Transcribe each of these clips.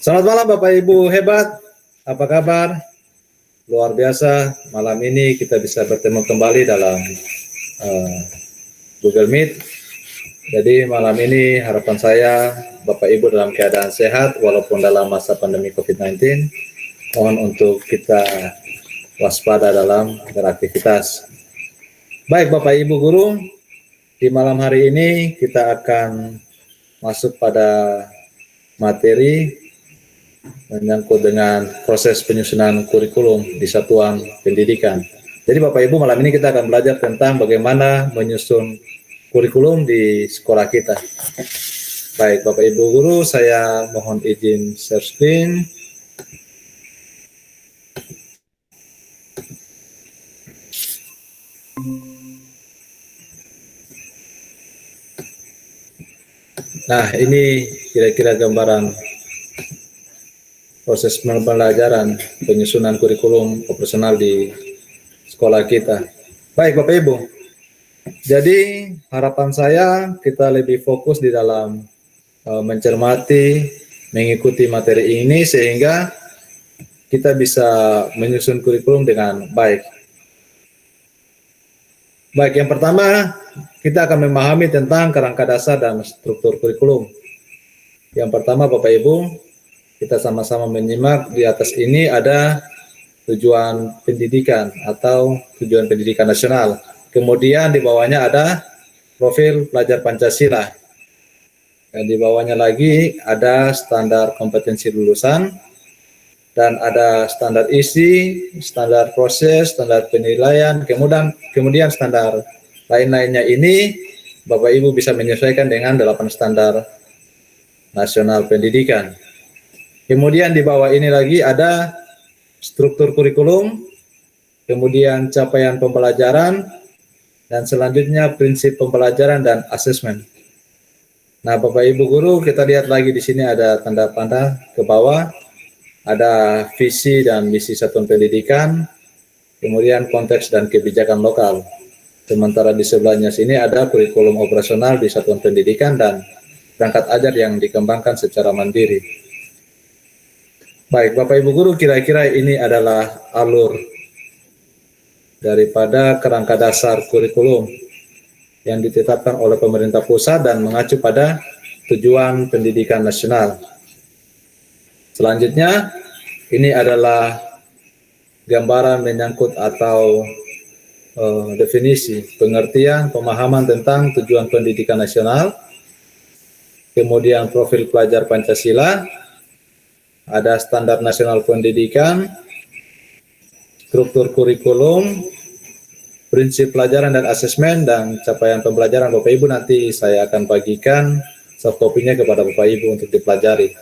Selamat malam Bapak Ibu hebat, apa kabar? Luar biasa, malam ini kita bisa bertemu kembali dalam Google Meet. Jadi malam ini harapan saya Bapak Ibu dalam keadaan sehat walaupun dalam masa pandemi COVID-19. Mohon untuk kita waspada dalam beraktivitas. Baik Bapak Ibu Guru, di malam hari ini kita akan masuk pada materi menyangkut dengan proses penyusunan kurikulum di satuan pendidikan. Jadi Bapak Ibu, malam ini kita akan belajar tentang bagaimana menyusun kurikulum di sekolah kita. Baik Bapak Ibu Guru, saya mohon izin share screen. Nah, ini kira-kira gambaran proses pembelajaran penyusunan kurikulum operasional di sekolah kita. Baik Bapak Ibu, jadi harapan saya kita lebih fokus di dalam mencermati, mengikuti materi ini sehingga kita bisa menyusun kurikulum dengan baik. Baik, yang pertama kita akan memahami tentang kerangka dasar dan struktur kurikulum. Yang pertama Bapak Ibu, kita sama-sama menyimak di atas ini ada tujuan pendidikan atau tujuan pendidikan nasional. Kemudian di bawahnya ada profil pelajar Pancasila. Dan di bawahnya lagi ada standar kompetensi lulusan dan ada standar isi, standar proses, standar penilaian, kemudian standar lain-lainnya ini Bapak Ibu bisa menyesuaikan dengan 8 standar nasional pendidikan. Kemudian di bawah ini lagi ada struktur kurikulum, kemudian capaian pembelajaran, dan selanjutnya prinsip pembelajaran dan asesmen. Nah, Bapak Ibu Guru, kita lihat lagi di sini ada tanda panah ke bawah, ada visi dan misi satuan pendidikan, kemudian konteks dan kebijakan lokal. Sementara di sebelahnya sini ada kurikulum operasional di satuan pendidikan dan perangkat ajar yang dikembangkan secara mandiri. Baik, Bapak Ibu Guru, kira-kira ini adalah alur daripada kerangka dasar kurikulum yang ditetapkan oleh pemerintah pusat dan mengacu pada tujuan pendidikan nasional. Selanjutnya, ini adalah gambaran menyangkut atau definisi, pengertian, pemahaman tentang tujuan pendidikan nasional, kemudian profil pelajar Pancasila, ada standar nasional pendidikan, struktur kurikulum, prinsip pelajaran dan asesmen, dan capaian pembelajaran. Bapak Ibu, nanti saya akan bagikan soft copy-nya kepada Bapak Ibu untuk dipelajari.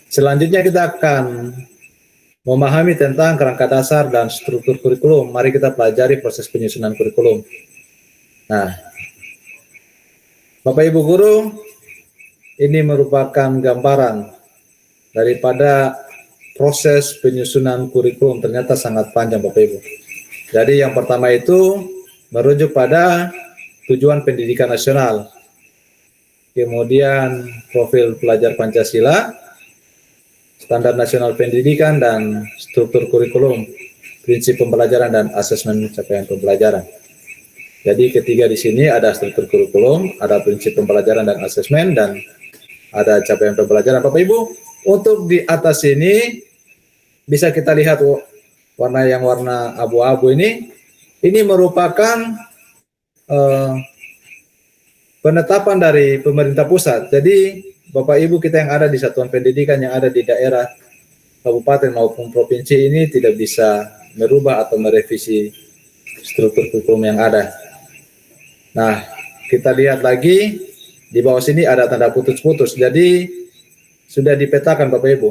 Selanjutnya kita akan memahami tentang kerangka dasar dan struktur kurikulum. Mari kita pelajari proses penyusunan kurikulum. Nah, Bapak Ibu Guru, ini merupakan gambaran daripada proses penyusunan kurikulum. Ternyata sangat panjang Bapak Ibu. Jadi yang pertama itu merujuk pada tujuan pendidikan nasional, kemudian profil pelajar Pancasila, standar nasional pendidikan, dan struktur kurikulum, prinsip pembelajaran dan asesmen capaian pembelajaran. Jadi ketiga di sini ada struktur kurikulum, ada prinsip pembelajaran dan asesmen, dan ada capaian pembelajaran. Bapak Ibu, untuk di atas ini bisa kita lihat warna yang warna abu-abu ini merupakan penetapan dari pemerintah pusat. Jadi Bapak Ibu kita yang ada di satuan pendidikan, yang ada di daerah kabupaten maupun provinsi ini tidak bisa merubah atau merevisi struktur kurikulum yang ada. Nah, kita lihat lagi di bawah sini ada tanda putus-putus. Jadi sudah dipetakan Bapak Ibu.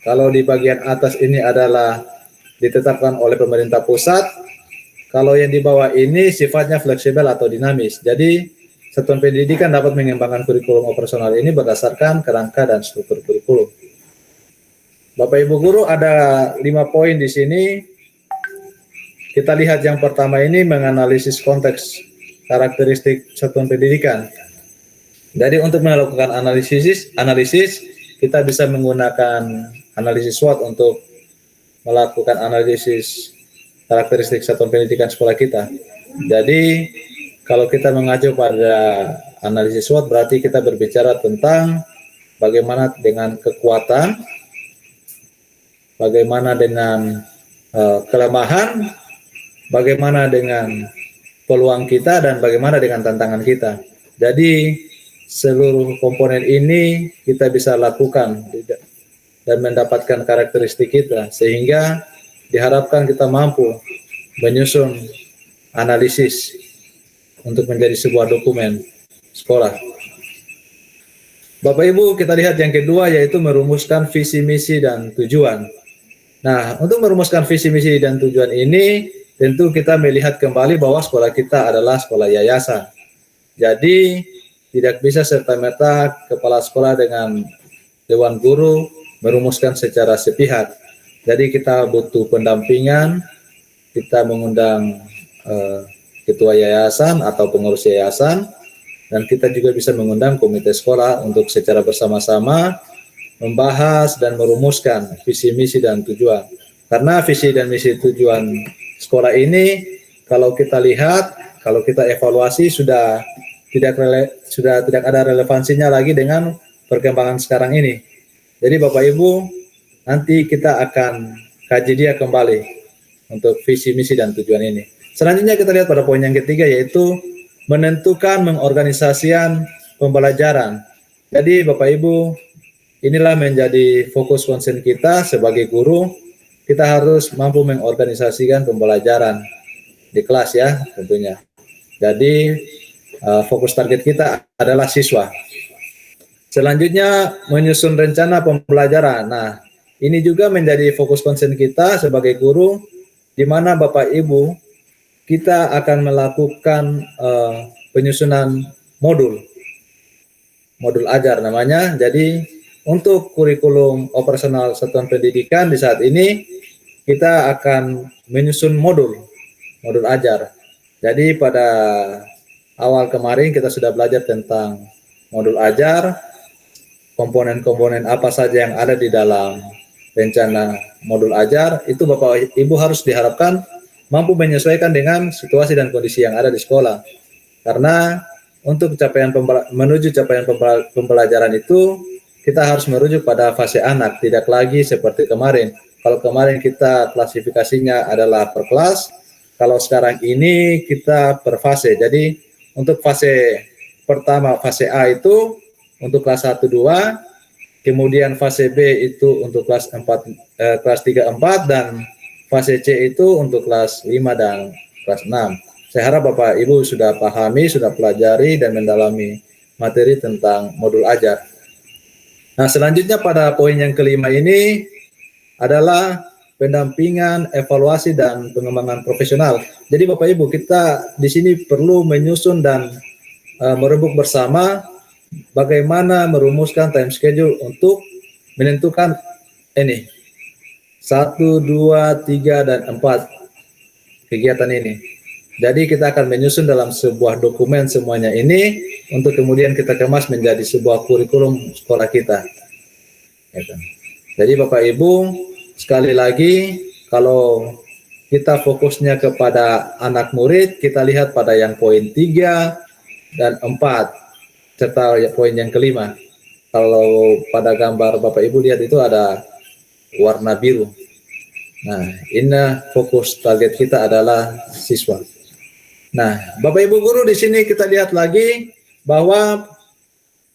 Kalau di bagian atas ini adalah ditetapkan oleh pemerintah pusat, kalau yang di bawah ini sifatnya fleksibel atau dinamis. Jadi satuan pendidikan dapat mengembangkan kurikulum operasional ini berdasarkan kerangka dan struktur kurikulum. Bapak Ibu Guru, ada 5 poin di sini. Kita lihat yang pertama ini menganalisis konteks karakteristik satuan pendidikan. Jadi untuk melakukan analisis kita bisa menggunakan analisis SWOT untuk melakukan analisis karakteristik satuan pendidikan sekolah kita. Jadi kalau kita mengacu pada analisis SWOT berarti kita berbicara tentang bagaimana dengan kekuatan, bagaimana dengan kelemahan, bagaimana dengan peluang kita, dan bagaimana dengan tantangan kita. Jadi seluruh komponen ini kita bisa lakukan dan mendapatkan karakteristik kita, sehingga diharapkan kita mampu menyusun analisis untuk menjadi sebuah dokumen sekolah. Bapak Ibu, kita lihat yang kedua yaitu merumuskan visi, misi, dan tujuan. Nah, untuk merumuskan visi, misi, dan tujuan ini tentu kita melihat kembali bahwa sekolah kita adalah sekolah yayasan. Jadi tidak bisa serta-merta kepala sekolah dengan dewan guru merumuskan secara sepihak. Jadi kita butuh pendampingan, kita mengundang ketua yayasan atau pengurus yayasan, dan kita juga bisa mengundang komite sekolah untuk secara bersama-sama membahas dan merumuskan visi, misi, dan tujuan. Karena visi dan misi tujuan sekolah ini kalau kita lihat, kalau kita evaluasi sudah tidak ada relevansinya lagi dengan perkembangan sekarang ini. Jadi Bapak Ibu, nanti kita akan kaji dia kembali untuk visi, misi, dan tujuan ini. Selanjutnya kita lihat pada poin yang ketiga yaitu menentukan mengorganisasikan pembelajaran. Jadi Bapak Ibu, inilah menjadi fokus konsen kita sebagai guru. Kita harus mampu mengorganisasikan pembelajaran di kelas ya tentunya. Jadi fokus target kita adalah siswa. Selanjutnya menyusun rencana pembelajaran. Nah, ini juga menjadi fokus konsen kita sebagai guru, di mana Bapak Ibu kita akan melakukan penyusunan modul ajar namanya. Jadi untuk kurikulum operasional satuan pendidikan di saat ini kita akan menyusun modul ajar. Jadi pada awal kemarin kita sudah belajar tentang modul ajar, komponen-komponen apa saja yang ada di dalam rencana modul ajar, itu Bapak Ibu harus diharapkan mampu menyesuaikan dengan situasi dan kondisi yang ada di sekolah. Karena untuk menuju capaian pembelajaran itu, kita harus merujuk pada fase anak, tidak lagi seperti kemarin. Kalau kemarin kita klasifikasinya adalah per kelas, kalau sekarang ini kita per fase. Jadi untuk fase pertama, fase A itu untuk kelas 1, 2, kemudian fase B itu untuk kelas 3, 4, dan fase C itu untuk kelas 5 dan kelas 6. Saya harap Bapak Ibu sudah pahami, sudah pelajari dan mendalami materi tentang modul ajar. Nah, selanjutnya pada poin yang kelima ini adalah pendampingan, evaluasi, dan pengembangan profesional. Jadi Bapak Ibu, kita di sini perlu menyusun dan merembuk bersama bagaimana merumuskan time schedule untuk menentukan ini 1, 2, 3, dan 4 kegiatan ini. Jadi kita akan menyusun dalam sebuah dokumen semuanya ini untuk kemudian kita kemas menjadi sebuah kurikulum sekolah kita. Jadi Bapak Ibu, sekali lagi kalau kita fokusnya kepada anak murid, kita lihat pada yang poin 3 dan 4 serta poin yang kelima. Kalau pada gambar Bapak Ibu lihat itu ada warna biru. Nah, ini fokus target kita adalah siswa. Nah, Bapak Ibu guru, di sini kita lihat lagi bahwa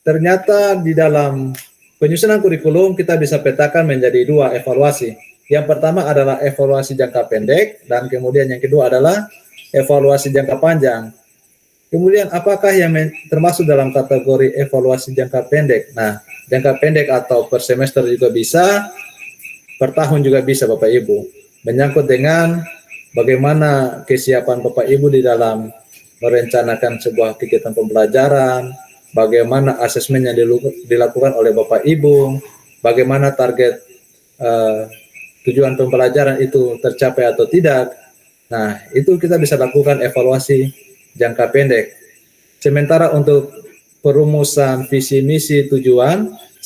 ternyata di dalam penyusunan kurikulum kita bisa petakan menjadi 2 evaluasi. Yang pertama adalah evaluasi jangka pendek, dan kemudian yang kedua adalah evaluasi jangka panjang. Kemudian apakah yang termasuk dalam kategori evaluasi jangka pendek? Nah, jangka pendek atau per semester juga bisa, per tahun juga bisa Bapak Ibu. Menyangkut dengan bagaimana kesiapan Bapak Ibu di dalam merencanakan sebuah kegiatan pembelajaran, bagaimana asesmen yang dilakukan oleh Bapak Ibu, bagaimana target tujuan pembelajaran itu tercapai atau tidak. Nah, itu kita bisa lakukan evaluasi jangka pendek. Sementara untuk perumusan visi misi tujuan